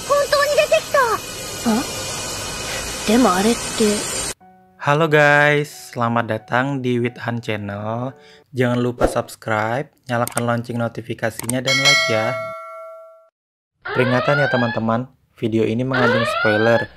本当に出てきた。あ、でもあれって。Halo guys, selamat datang di Withan Channel. Jangan lupa subscribe, nyalakan lonceng notifikasinya dan like ya. Peringatan ya teman-teman, video ini mengandung spoiler.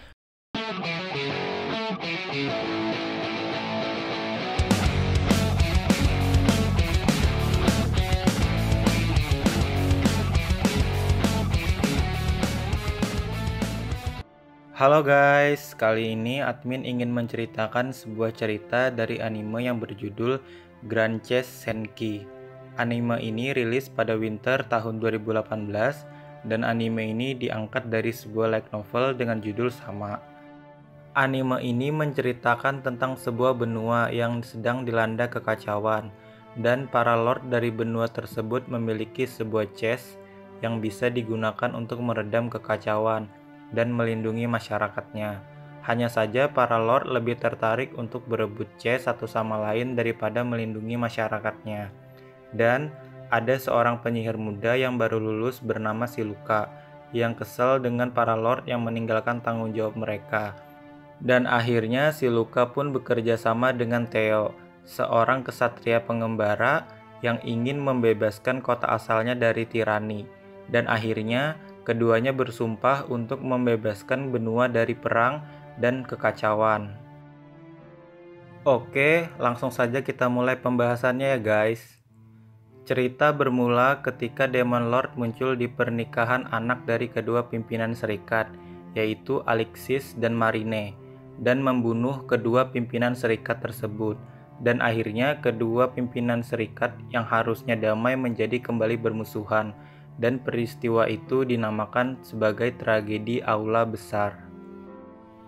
Halo guys, kali ini admin ingin menceritakan sebuah cerita dari anime yang berjudul Grand Chess Senki. Anime ini rilis pada winter tahun 2018 dan anime ini diangkat dari sebuah light novel dengan judul sama. Anime ini menceritakan tentang sebuah benua yang sedang dilanda kekacauan dan para lord dari benua tersebut memiliki sebuah chess yang bisa digunakan untuk meredam kekacauan dan melindungi masyarakatnya. Hanya saja para lord lebih tertarik untuk berebut chess satu sama lain daripada melindungi masyarakatnya. Dan ada seorang penyihir muda yang baru lulus bernama Siluka yang kesal dengan para lord yang meninggalkan tanggung jawab mereka. Dan akhirnya Siluka pun bekerja sama dengan Theo, seorang kesatria pengembara yang ingin membebaskan kota asalnya dari tirani. Dan akhirnya keduanya bersumpah untuk membebaskan benua dari perang dan kekacauan. Oke, langsung saja kita mulai pembahasannya ya guys. Cerita bermula ketika Demon Lord muncul di pernikahan anak dari kedua pimpinan serikat, yaitu Alexis dan Marine, dan membunuh kedua pimpinan serikat tersebut. Dan akhirnya kedua pimpinan serikat yang harusnya damai menjadi kembali bermusuhan. Dan peristiwa itu dinamakan sebagai tragedi Aula Besar.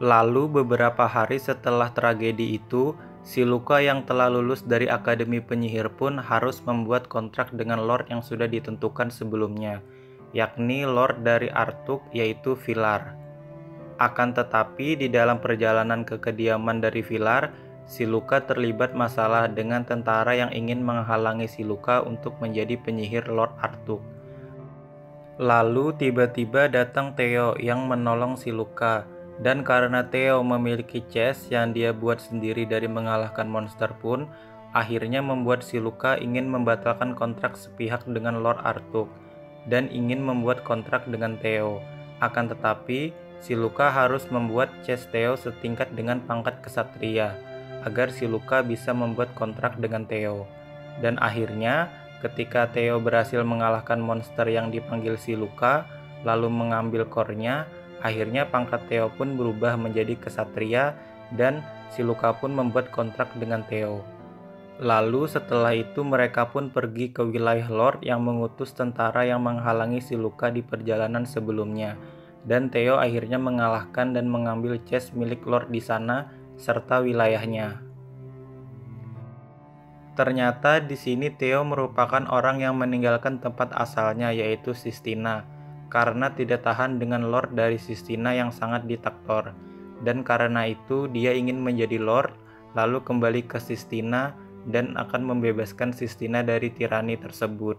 Lalu beberapa hari setelah tragedi itu, Siluka yang telah lulus dari Akademi Penyihir pun harus membuat kontrak dengan Lord yang sudah ditentukan sebelumnya, yakni Lord dari Artuk yaitu Villar. Akan tetapi di dalam perjalanan ke kediaman dari Villar, Siluka terlibat masalah dengan tentara yang ingin menghalangi Siluka untuk menjadi penyihir Lord Artuk. Lalu tiba-tiba datang Theo yang menolong Siluka, dan karena Theo memiliki chess yang dia buat sendiri dari mengalahkan monster pun, akhirnya membuat Siluka ingin membatalkan kontrak sepihak dengan Lord Artuk, dan ingin membuat kontrak dengan Theo. Akan tetapi, Siluka harus membuat chess Theo setingkat dengan pangkat kesatria, agar Siluka bisa membuat kontrak dengan Theo. Dan akhirnya, ketika Theo berhasil mengalahkan monster yang dipanggil Siluka, lalu mengambil core-nya, akhirnya pangkat Theo pun berubah menjadi kesatria dan Siluka pun membuat kontrak dengan Theo. Lalu setelah itu mereka pun pergi ke wilayah Lord yang mengutus tentara yang menghalangi Siluka di perjalanan sebelumnya. Dan Theo akhirnya mengalahkan dan mengambil chest milik Lord di sana serta wilayahnya. Ternyata di sini Theo merupakan orang yang meninggalkan tempat asalnya yaitu Sistina karena tidak tahan dengan Lord dari Sistina yang sangat diktator, dan karena itu dia ingin menjadi Lord lalu kembali ke Sistina dan akan membebaskan Sistina dari tirani tersebut.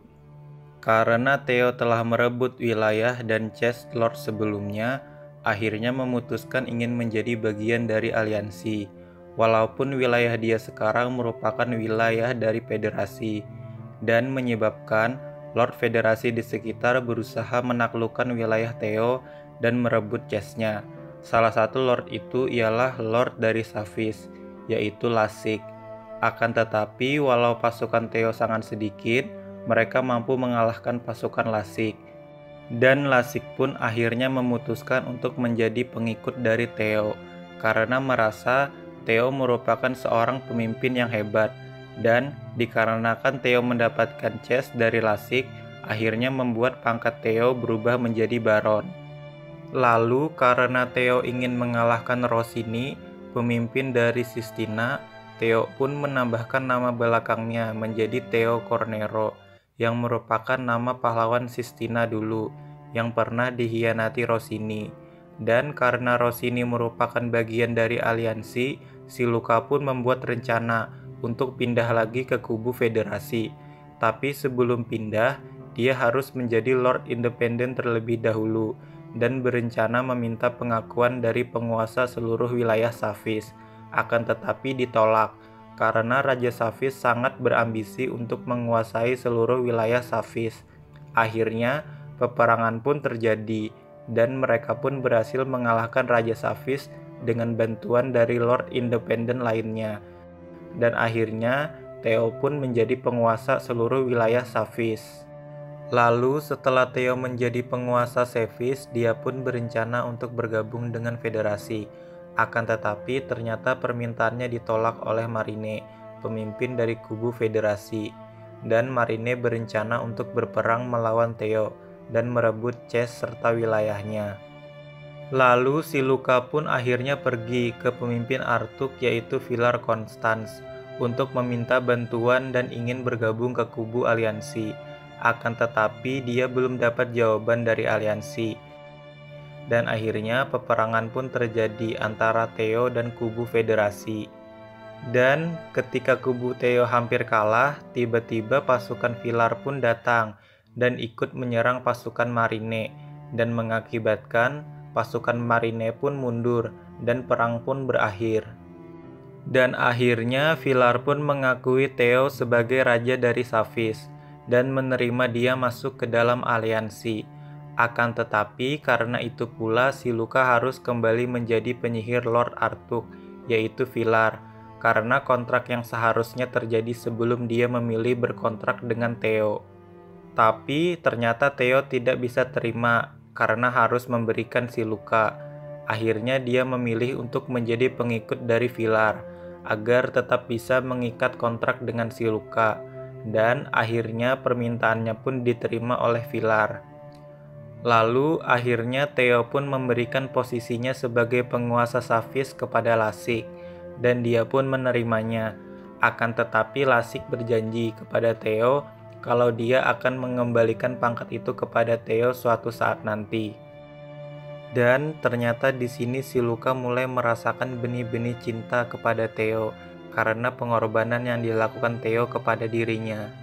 Karena Theo telah merebut wilayah dan chest Lord sebelumnya, akhirnya memutuskan ingin menjadi bagian dari aliansi. Walaupun wilayah dia sekarang merupakan wilayah dari federasi, dan menyebabkan Lord Federasi di sekitar berusaha menaklukkan wilayah Theo dan merebut chestnya. Salah satu Lord itu ialah Lord dari Savis, yaitu Lasik. Akan tetapi walau pasukan Theo sangat sedikit, mereka mampu mengalahkan pasukan Lasik. Dan Lasik pun akhirnya memutuskan untuk menjadi pengikut dari Theo, karena merasa Theo merupakan seorang pemimpin yang hebat, dan dikarenakan Theo mendapatkan chest dari Lasik, akhirnya membuat pangkat Theo berubah menjadi Baron. Lalu karena Theo ingin mengalahkan Rossini, pemimpin dari Sistina, Theo pun menambahkan nama belakangnya menjadi Theo Cornero, yang merupakan nama pahlawan Sistina dulu, yang pernah dikhianati Rossini. Dan karena Rossini merupakan bagian dari aliansi, Siluka pun membuat rencana untuk pindah lagi ke kubu federasi. Tapi sebelum pindah, dia harus menjadi Lord Independent terlebih dahulu. dan berencana meminta pengakuan dari penguasa seluruh wilayah Saphis. Akan tetapi ditolak, karena Raja Saphis sangat berambisi untuk menguasai seluruh wilayah Saphis. Akhirnya, peperangan pun terjadi, dan mereka pun berhasil mengalahkan Raja Saphis dengan bantuan dari Lord Independent lainnya. Dan akhirnya, Theo pun menjadi penguasa seluruh wilayah Saphis. Lalu setelah Theo menjadi penguasa Saphis, dia pun berencana untuk bergabung dengan federasi. Akan tetapi ternyata permintaannya ditolak oleh Marine, pemimpin dari kubu federasi. Dan Marine berencana untuk berperang melawan Theo dan merebut Chess serta wilayahnya. Lalu si Luka pun akhirnya pergi ke pemimpin Artuk yaitu Villar Constance untuk meminta bantuan dan ingin bergabung ke kubu aliansi. Akan tetapi dia belum dapat jawaban dari aliansi. Dan akhirnya peperangan pun terjadi antara Theo dan kubu federasi. Dan ketika kubu Theo hampir kalah, tiba-tiba pasukan Villar pun datang dan ikut menyerang pasukan Marine dan mengakibatkan pasukan Marine pun mundur dan perang pun berakhir. Dan akhirnya Villar pun mengakui Theo sebagai raja dari Saphis dan menerima dia masuk ke dalam aliansi. Akan tetapi karena itu pula si Luka harus kembali menjadi penyihir Lord Artuk, yaitu Villar, karena kontrak yang seharusnya terjadi sebelum dia memilih berkontrak dengan Theo. Tapi ternyata Theo tidak bisa terima karena harus memberikan si Luka. Akhirnya dia memilih untuk menjadi pengikut dari Villar agar tetap bisa mengikat kontrak dengan si Luka. Dan akhirnya permintaannya pun diterima oleh Villar. Lalu akhirnya Theo pun memberikan posisinya sebagai penguasa Saphis kepada Lasik, dan dia pun menerimanya. Akan tetapi Lasik berjanji kepada Theo kalau dia akan mengembalikan pangkat itu kepada Theo suatu saat nanti. Dan ternyata di sini si Luka mulai merasakan benih-benih cinta kepada Theo karena pengorbanan yang dilakukan Theo kepada dirinya.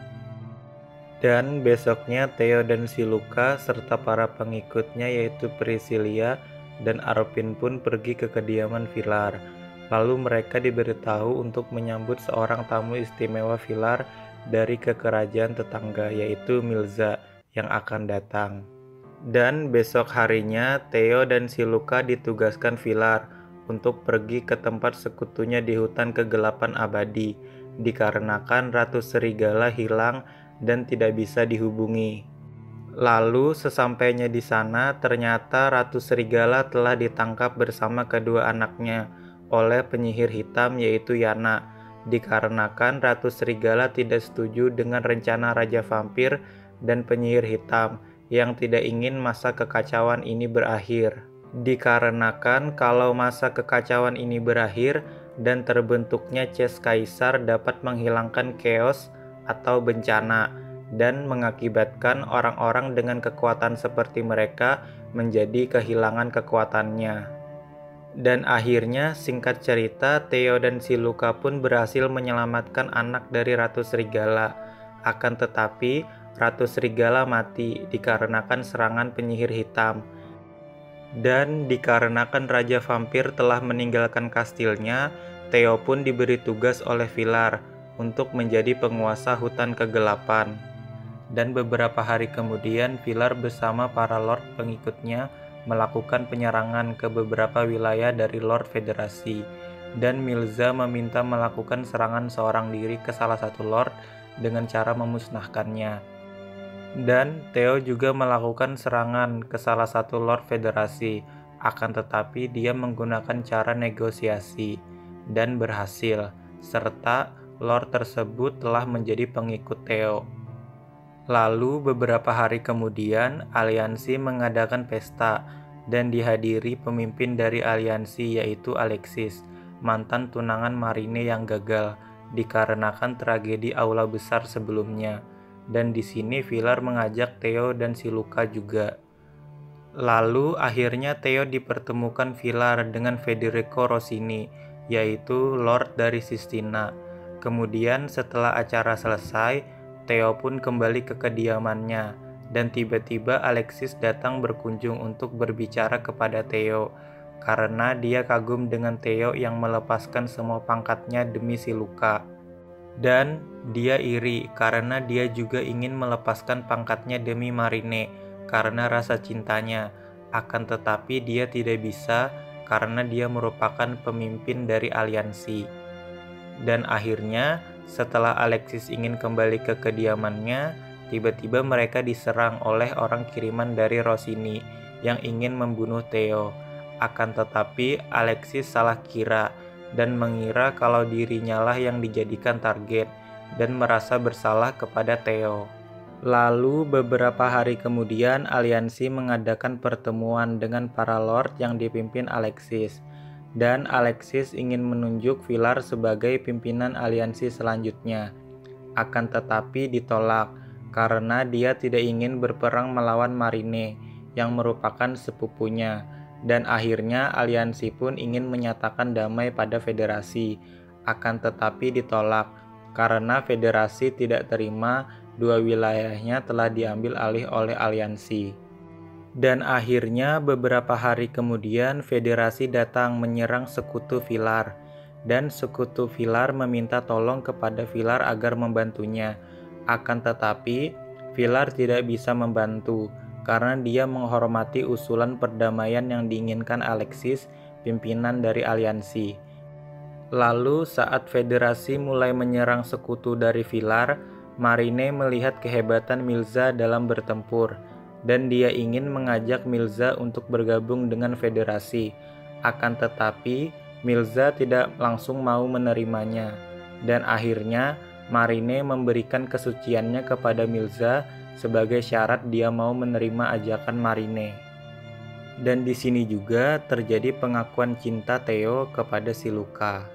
Dan besoknya Theo dan si Luka serta para pengikutnya yaitu Priscilia dan Arpin pun pergi ke kediaman Villar. Lalu mereka diberitahu untuk menyambut seorang tamu istimewa Villar dari kerajaan tetangga yaitu Milza yang akan datang. Dan besok harinya Theo dan si Luka ditugaskan Villar untuk pergi ke tempat sekutunya di hutan kegelapan abadi, dikarenakan Ratu Serigala hilang dan tidak bisa dihubungi. Lalu sesampainya di sana, ternyata Ratu Serigala telah ditangkap bersama kedua anaknya oleh penyihir hitam yaitu Yana, dikarenakan Ratu Serigala tidak setuju dengan rencana Raja Vampir dan penyihir hitam yang tidak ingin masa kekacauan ini berakhir. Dikarenakan kalau masa kekacauan ini berakhir dan terbentuknya Chess Kaisar dapat menghilangkan chaos atau bencana dan mengakibatkan orang-orang dengan kekuatan seperti mereka menjadi kehilangan kekuatannya. Dan akhirnya singkat cerita Theo dan si Luka pun berhasil menyelamatkan anak dari Ratu Serigala. Akan tetapi Ratu Serigala mati dikarenakan serangan penyihir hitam. Dan dikarenakan Raja Vampir telah meninggalkan kastilnya, Theo pun diberi tugas oleh Villar untuk menjadi penguasa hutan kegelapan. Dan beberapa hari kemudian Villar bersama para lord pengikutnya melakukan penyerangan ke beberapa wilayah dari Lord Federasi. Dan Milza meminta melakukan serangan seorang diri ke salah satu lord dengan cara memusnahkannya. Dan Theo juga melakukan serangan ke salah satu Lord Federasi, akan tetapi dia menggunakan cara negosiasi dan berhasil, serta Lord tersebut telah menjadi pengikut Theo. Lalu beberapa hari kemudian, aliansi mengadakan pesta dan dihadiri pemimpin dari aliansi yaitu Alexis, mantan tunangan Marine yang gagal dikarenakan tragedi aula besar sebelumnya. Dan di sini Villar mengajak Theo dan si Luka juga. Lalu akhirnya Theo dipertemukan Villar dengan Federico Rossini, yaitu Lord dari Sistina. Kemudian setelah acara selesai, Theo pun kembali ke kediamannya dan tiba-tiba Alexis datang berkunjung untuk berbicara kepada Theo, karena dia kagum dengan Theo yang melepaskan semua pangkatnya demi si Luka. Dan dia iri karena dia juga ingin melepaskan pangkatnya demi Marine karena rasa cintanya. Akan tetapi dia tidak bisa karena dia merupakan pemimpin dari aliansi. Dan akhirnya setelah Alexis ingin kembali ke kediamannya, tiba-tiba mereka diserang oleh orang kiriman dari Rossini yang ingin membunuh Theo. Akan tetapi Alexis salah kira dan mengira kalau dirinya lah yang dijadikan target dan merasa bersalah kepada Theo. Lalu beberapa hari kemudian aliansi mengadakan pertemuan dengan para lord yang dipimpin Alexis, dan Alexis ingin menunjuk Villar sebagai pimpinan aliansi selanjutnya. Akan tetapi ditolak karena dia tidak ingin berperang melawan Marine yang merupakan sepupunya. Dan akhirnya aliansi pun ingin menyatakan damai pada federasi, akan tetapi ditolak karena federasi tidak terima dua wilayahnya telah diambil alih oleh aliansi. Dan akhirnya beberapa hari kemudian federasi datang menyerang sekutu Villar, dan sekutu Villar meminta tolong kepada Villar agar membantunya. Akan tetapi Villar tidak bisa membantu karena dia menghormati usulan perdamaian yang diinginkan Alexis, pimpinan dari aliansi. Lalu saat federasi mulai menyerang sekutu dari Villar, Marine melihat kehebatan Milza dalam bertempur, dan dia ingin mengajak Milza untuk bergabung dengan federasi. Akan tetapi Milza tidak langsung mau menerimanya, dan akhirnya Marine memberikan kesuciannya kepada Milza sebagai syarat dia mau menerima ajakan Marine. Dan di sini juga terjadi pengakuan cinta Theo kepada si Luka.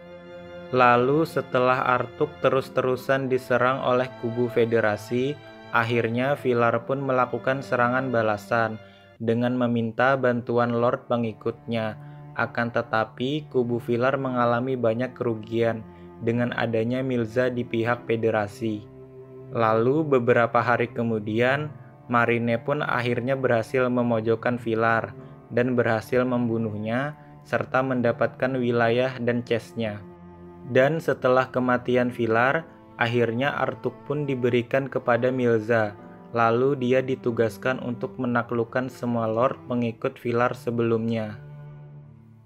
Lalu setelah Artuk terus-terusan diserang oleh kubu federasi, akhirnya Villar pun melakukan serangan balasan dengan meminta bantuan lord pengikutnya. Akan tetapi kubu Villar mengalami banyak kerugian dengan adanya Milza di pihak federasi. Lalu beberapa hari kemudian, Marine pun akhirnya berhasil memojokkan Villar dan berhasil membunuhnya serta mendapatkan wilayah dan chestnya. Dan setelah kematian Villar, akhirnya Artuk pun diberikan kepada Milza. Lalu dia ditugaskan untuk menaklukkan semua lord pengikut Villar sebelumnya.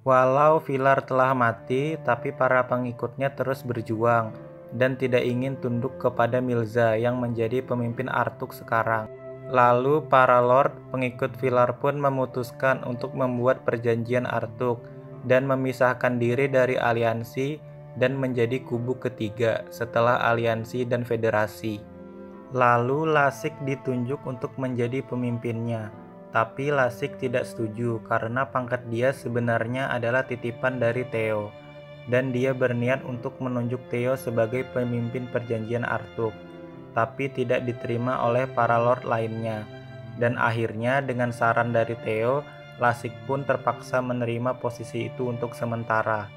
Walau Villar telah mati, tapi para pengikutnya terus berjuang dan tidak ingin tunduk kepada Milza yang menjadi pemimpin Artuk sekarang. Lalu para lord pengikut Villar pun memutuskan untuk membuat perjanjian Artuk dan memisahkan diri dari aliansi dan menjadi kubu ketiga setelah aliansi dan federasi. Lalu Lasik ditunjuk untuk menjadi pemimpinnya, tapi Lasik tidak setuju karena pangkat dia sebenarnya adalah titipan dari Theo, dan dia berniat untuk menunjuk Theo sebagai pemimpin perjanjian Artuk, tapi tidak diterima oleh para lord lainnya. Dan akhirnya dengan saran dari Theo, Lasik pun terpaksa menerima posisi itu untuk sementara.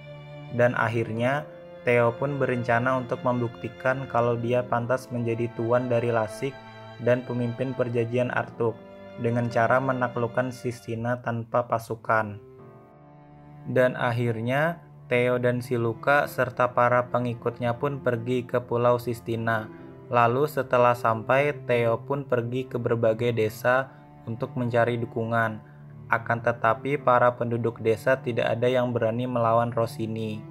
Dan akhirnya Theo pun berencana untuk membuktikan kalau dia pantas menjadi tuan dari Lasik dan pemimpin perjanjian Artuk dengan cara menaklukkan Sistina tanpa pasukan. Dan akhirnya Theo dan si Luka serta para pengikutnya pun pergi ke Pulau Sistina. Lalu setelah sampai, Theo pun pergi ke berbagai desa untuk mencari dukungan. Akan tetapi para penduduk desa tidak ada yang berani melawan Rossini.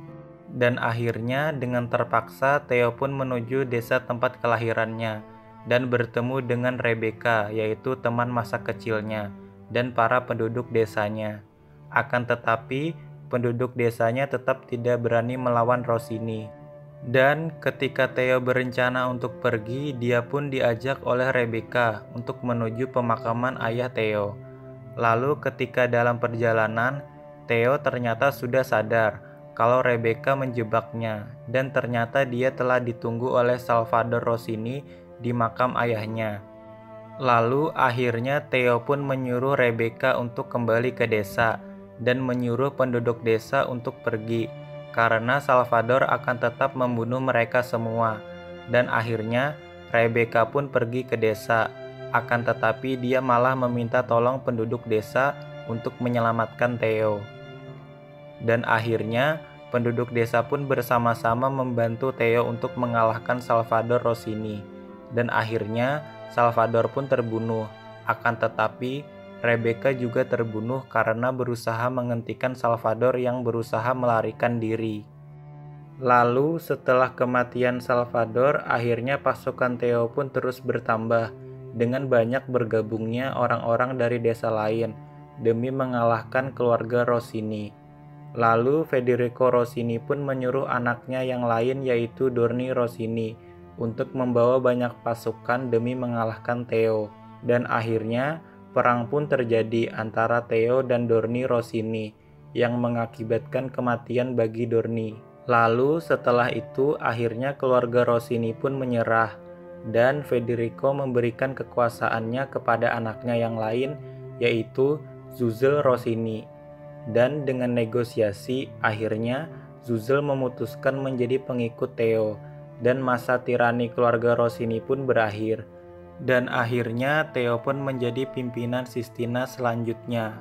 Dan akhirnya dengan terpaksa Theo pun menuju desa tempat kelahirannya dan bertemu dengan Rebecca, yaitu teman masa kecilnya, dan para penduduk desanya. Akan tetapi penduduk desanya tetap tidak berani melawan Rossini. Dan ketika Theo berencana untuk pergi, dia pun diajak oleh Rebecca untuk menuju pemakaman ayah Theo. Lalu ketika dalam perjalanan, Theo ternyata sudah sadar kalau Rebecca menjebaknya, dan ternyata dia telah ditunggu oleh Salvador Rossini di makam ayahnya. Lalu akhirnya Theo pun menyuruh Rebecca untuk kembali ke desa dan menyuruh penduduk desa untuk pergi karena Salvador akan tetap membunuh mereka semua. Dan akhirnya Rebecca pun pergi ke desa. Akan tetapi dia malah meminta tolong penduduk desa untuk menyelamatkan Theo. Dan akhirnya penduduk desa pun bersama-sama membantu Theo untuk mengalahkan Salvador Rossini. Dan akhirnya Salvador pun terbunuh. Akan tetapi Rebecca juga terbunuh karena berusaha menghentikan Salvador yang berusaha melarikan diri. Lalu setelah kematian Salvador, akhirnya pasukan Theo pun terus bertambah dengan banyak bergabungnya orang-orang dari desa lain demi mengalahkan keluarga Rossini. Lalu Federico Rossini pun menyuruh anaknya yang lain yaitu Dorni Rossini untuk membawa banyak pasukan demi mengalahkan Theo. Dan akhirnya perang pun terjadi antara Theo dan Dorni Rossini yang mengakibatkan kematian bagi Dorni. Lalu setelah itu akhirnya keluarga Rossini pun menyerah dan Federico memberikan kekuasaannya kepada anaknya yang lain yaitu Zuzel Rossini. Dan dengan negosiasi akhirnya Zuzel memutuskan menjadi pengikut Theo dan masa tirani keluarga Rossini pun berakhir. Dan akhirnya Theo pun menjadi pimpinan Sistina selanjutnya.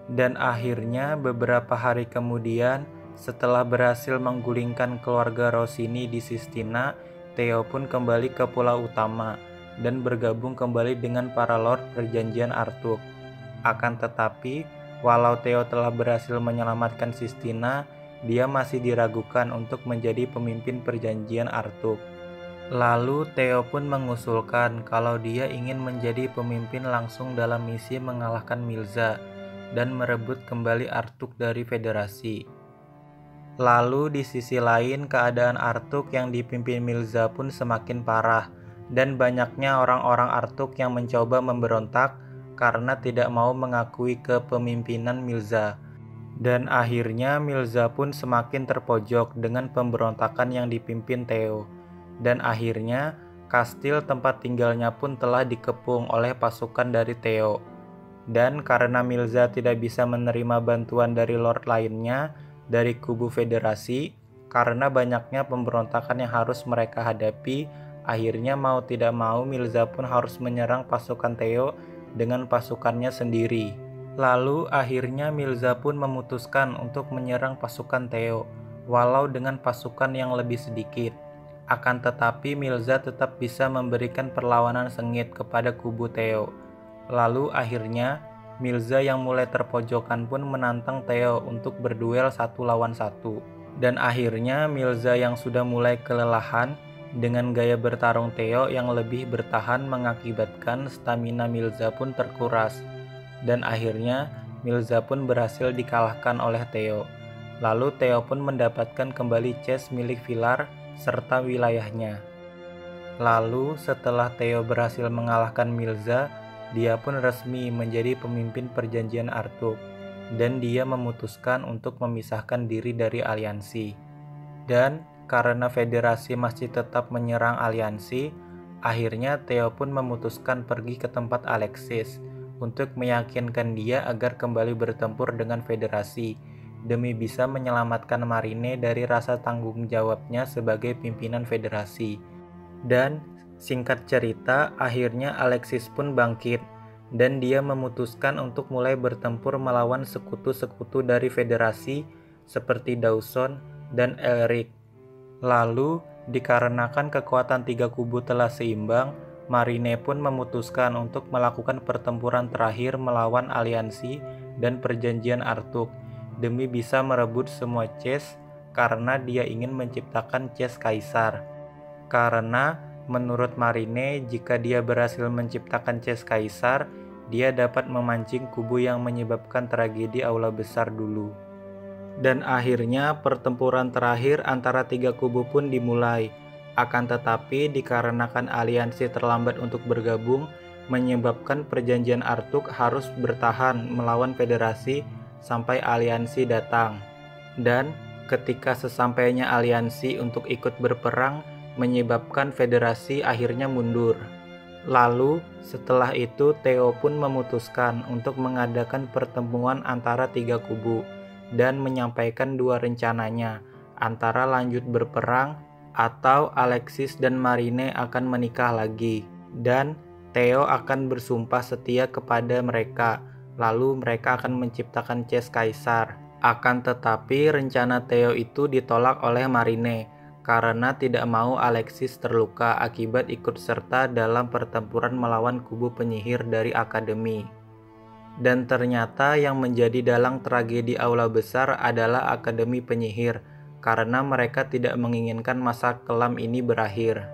Dan akhirnya beberapa hari kemudian setelah berhasil menggulingkan keluarga Rossini di Sistina, Theo pun kembali ke pulau utama dan bergabung kembali dengan para Lord Perjanjian Arthur. Akan tetapi, walau Theo telah berhasil menyelamatkan Sistina, dia masih diragukan untuk menjadi pemimpin Perjanjian Arthur. Lalu Theo pun mengusulkan kalau dia ingin menjadi pemimpin langsung dalam misi mengalahkan Milza dan merebut kembali Arthur dari Federasi. Lalu di sisi lain keadaan Arthur yang dipimpin Milza pun semakin parah dan banyaknya orang-orang Arthur yang mencoba memberontak karena tidak mau mengakui kepemimpinan Milza. Dan akhirnya Milza pun semakin terpojok dengan pemberontakan yang dipimpin Theo. Dan akhirnya kastil tempat tinggalnya pun telah dikepung oleh pasukan dari Theo. Dan karena Milza tidak bisa menerima bantuan dari lord lainnya dari kubu Federasi, karena banyaknya pemberontakan yang harus mereka hadapi, akhirnya mau tidak mau Milza pun harus menyerang pasukan Theo dengan pasukannya sendiri. Lalu akhirnya Milza pun memutuskan untuk menyerang pasukan Theo, walau dengan pasukan yang lebih sedikit. Akan tetapi Milza tetap bisa memberikan perlawanan sengit kepada kubu Theo. Lalu akhirnya Milza yang mulai terpojokan pun menantang Theo untuk berduel 1 lawan 1. Dan akhirnya Milza yang sudah mulai kelelahan dengan gaya bertarung Theo yang lebih bertahan mengakibatkan stamina Milza pun terkuras. Dan akhirnya Milza pun berhasil dikalahkan oleh Theo. Lalu Theo pun mendapatkan kembali chest milik Villar serta wilayahnya. Lalu setelah Theo berhasil mengalahkan Milza, dia pun resmi menjadi pemimpin Perjanjian Arthur dan dia memutuskan untuk memisahkan diri dari aliansi. Dan karena Federasi masih tetap menyerang aliansi, akhirnya Theo pun memutuskan pergi ke tempat Alexis untuk meyakinkan dia agar kembali bertempur dengan Federasi demi bisa menyelamatkan Marine dari rasa tanggung jawabnya sebagai pimpinan Federasi. Dan singkat cerita, akhirnya Alexis pun bangkit dan dia memutuskan untuk mulai bertempur melawan sekutu-sekutu dari Federasi seperti Dawson dan Elric. Lalu, dikarenakan kekuatan 3 kubu telah seimbang, Marine pun memutuskan untuk melakukan pertempuran terakhir melawan aliansi dan Perjanjian Arthur demi bisa merebut semua chest karena dia ingin menciptakan chest kaisar. Karena menurut Marine, jika dia berhasil menciptakan chest kaisar, dia dapat memancing kubu yang menyebabkan tragedi Aula Besar dulu. Dan akhirnya pertempuran terakhir antara 3 kubu pun dimulai. Akan tetapi dikarenakan aliansi terlambat untuk bergabung, menyebabkan Perjanjian Arthur harus bertahan melawan Federasi sampai aliansi datang. Dan ketika sesampainya aliansi untuk ikut berperang, menyebabkan Federasi akhirnya mundur. Lalu setelah itu Theo pun memutuskan untuk mengadakan pertemuan antara 3 kubu dan menyampaikan 2 rencananya, antara lanjut berperang atau Alexis dan Marine akan menikah lagi. Dan Theo akan bersumpah setia kepada mereka, lalu mereka akan menciptakan Chess Kaisar. Akan tetapi rencana Theo itu ditolak oleh Marine karena tidak mau Alexis terluka akibat ikut serta dalam pertempuran melawan kubu penyihir dari Akademi. Dan ternyata yang menjadi dalang tragedi Aula Besar adalah Akademi Penyihir karena mereka tidak menginginkan masa kelam ini berakhir.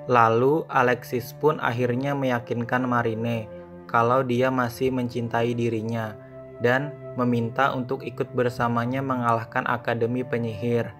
Lalu Alexis pun akhirnya meyakinkan Marine kalau dia masih mencintai dirinya dan meminta untuk ikut bersamanya mengalahkan Akademi Penyihir.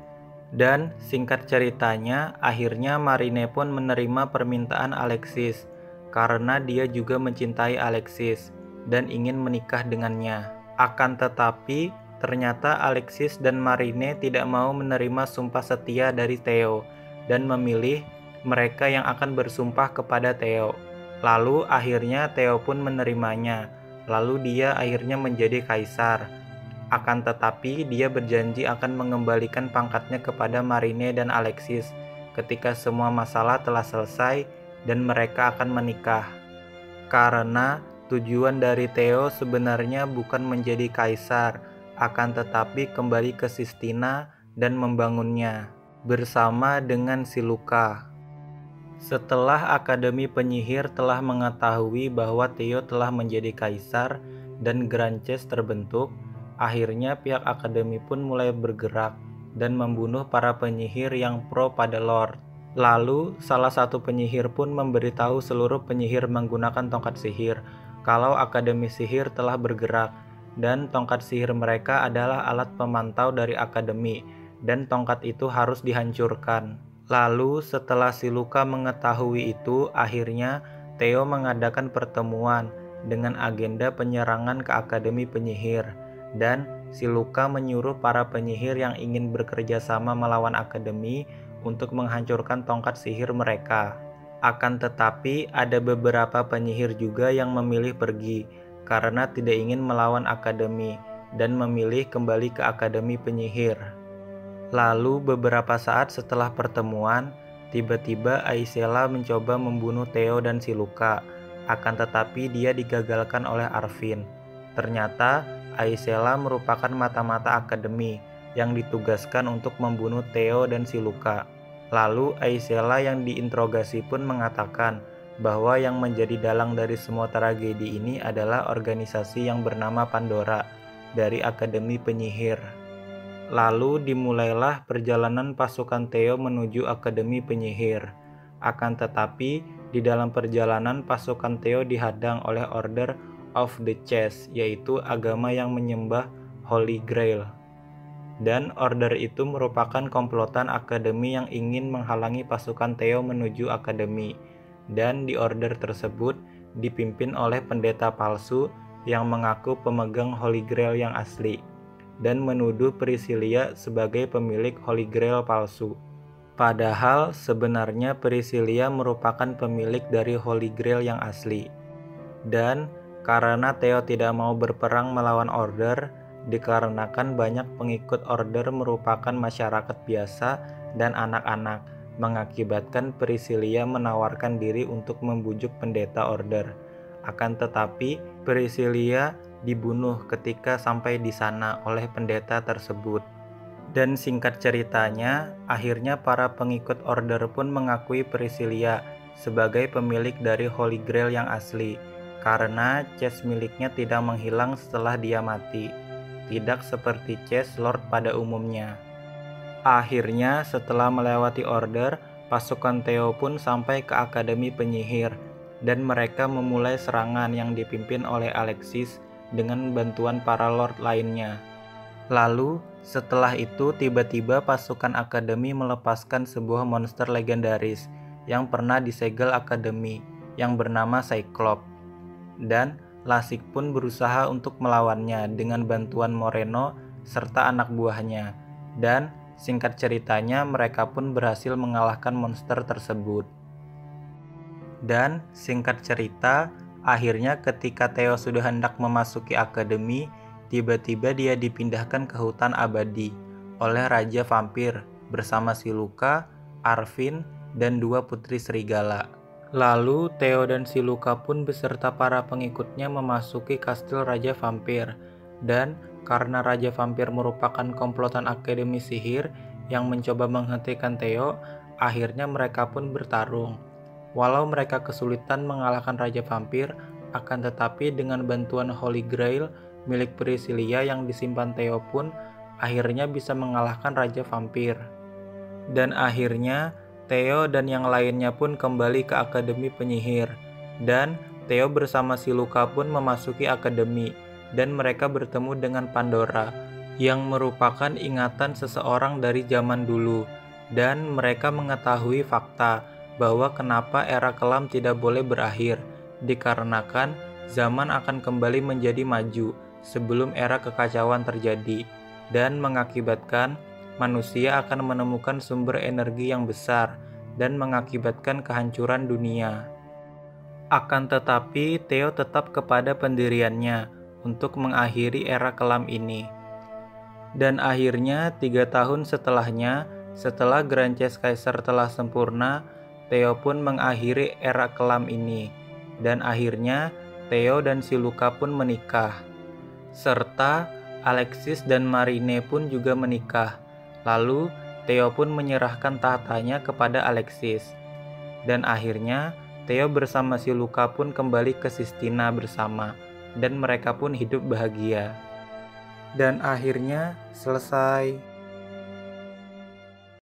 Dan singkat ceritanya, akhirnya Marine pun menerima permintaan Alexis karena dia juga mencintai Alexis dan ingin menikah dengannya. Akan tetapi, ternyata Alexis dan Marine tidak mau menerima sumpah setia dari Theo dan memilih mereka yang akan bersumpah kepada Theo. Lalu akhirnya Theo pun menerimanya. Lalu dia akhirnya menjadi kaisar. Akan tetapi dia berjanji akan mengembalikan pangkatnya kepada Marine dan Alexis ketika semua masalah telah selesai dan mereka akan menikah. Karena tujuan dari Theo sebenarnya bukan menjadi kaisar, akan tetapi kembali ke Sistina dan membangunnya bersama dengan Siluka. Setelah Akademi Penyihir telah mengetahui bahwa Theo telah menjadi kaisar dan Grand Chess terbentuk, akhirnya pihak Akademi pun mulai bergerak dan membunuh para penyihir yang pro pada Lord. Lalu salah satu penyihir pun memberitahu seluruh penyihir menggunakan tongkat sihir kalau Akademi Sihir telah bergerak dan tongkat sihir mereka adalah alat pemantau dari Akademi dan tongkat itu harus dihancurkan. Lalu setelah Siluka mengetahui itu, akhirnya Theo mengadakan pertemuan dengan agenda penyerangan ke Akademi Penyihir dan Siluka menyuruh para penyihir yang ingin bekerja sama melawan Akademi untuk menghancurkan tongkat sihir mereka. Akan tetapi ada beberapa penyihir juga yang memilih pergi karena tidak ingin melawan Akademi dan memilih kembali ke Akademi Penyihir. Lalu beberapa saat setelah pertemuan, tiba-tiba Aisela mencoba membunuh Theo dan Siluka, akan tetapi dia digagalkan oleh Arvin. Ternyata Aisela merupakan mata-mata Akademi yang ditugaskan untuk membunuh Theo dan Siluka. Lalu Aisela yang diinterogasi pun mengatakan bahwa yang menjadi dalang dari semua tragedi ini adalah organisasi yang bernama Pandora dari Akademi Penyihir. Lalu dimulailah perjalanan pasukan Theo menuju Akademi Penyihir. Akan tetapi di dalam perjalanan pasukan Theo dihadang oleh Order of the Chess, yaitu agama yang menyembah Holy Grail. Dan order itu merupakan komplotan Akademi yang ingin menghalangi pasukan Theo menuju Akademi. Dan di order tersebut dipimpin oleh pendeta palsu yang mengaku pemegang Holy Grail yang asli dan menuduh Priscilia sebagai pemilik Holy Grail palsu. Padahal sebenarnya Priscilia merupakan pemilik dari Holy Grail yang asli. Dan karena Theo tidak mau berperang melawan Order, dikarenakan banyak pengikut Order merupakan masyarakat biasa dan anak-anak, mengakibatkan Priscilia menawarkan diri untuk membujuk pendeta Order. Akan tetapi Priscilia dibunuh ketika sampai di sana oleh pendeta tersebut. Dan singkat ceritanya, akhirnya para pengikut Order pun mengakui Priscilia sebagai pemilik dari Holy Grail yang asli, karena chess miliknya tidak menghilang setelah dia mati, tidak seperti chess Lord pada umumnya. Akhirnya setelah melewati Order, pasukan Theo pun sampai ke Akademi Penyihir, dan mereka memulai serangan yang dipimpin oleh Alexis dengan bantuan para Lord lainnya. Lalu setelah itu tiba-tiba pasukan Akademi melepaskan sebuah monster legendaris yang pernah disegel Akademi yang bernama Cyclops. Dan Lasik pun berusaha untuk melawannya dengan bantuan Moreno serta anak buahnya. Dan singkat ceritanya mereka pun berhasil mengalahkan monster tersebut. Dan singkat cerita, akhirnya ketika Theo sudah hendak memasuki Akademi, tiba-tiba dia dipindahkan ke hutan abadi oleh Raja Vampir bersama Siluka, Arvin, dan 2 putri serigala. Lalu Theo dan si Luca pun beserta para pengikutnya memasuki kastil Raja Vampir. Dan karena Raja Vampir merupakan komplotan Akademi Sihir yang mencoba menghentikan Theo, akhirnya mereka pun bertarung. Walau mereka kesulitan mengalahkan Raja Vampir, akan tetapi dengan bantuan Holy Grail milik Priscilia yang disimpan Theo pun akhirnya bisa mengalahkan Raja Vampir. Dan akhirnya Theo dan yang lainnya pun kembali ke Akademi Penyihir. Dan Theo bersama si Luca pun memasuki akademi dan mereka bertemu dengan Pandora yang merupakan ingatan seseorang dari zaman dulu. Dan mereka mengetahui fakta bahwa kenapa era kelam tidak boleh berakhir, dikarenakan zaman akan kembali menjadi maju sebelum era kekacauan terjadi dan mengakibatkan manusia akan menemukan sumber energi yang besar dan mengakibatkan kehancuran dunia. Akan tetapi, Theo tetap kepada pendiriannya untuk mengakhiri era kelam ini. Dan akhirnya 3 tahun setelahnya, setelah Grand Chess Kaiser telah sempurna, Theo pun mengakhiri era kelam ini. Dan akhirnya, Theo dan si Luca pun menikah. Serta Alexis dan Marine pun juga menikah. Lalu, Theo pun menyerahkan tahtanya kepada Alexis. Dan akhirnya, Theo bersama si Luca pun kembali ke Sistina bersama. Dan mereka pun hidup bahagia. Dan akhirnya selesai.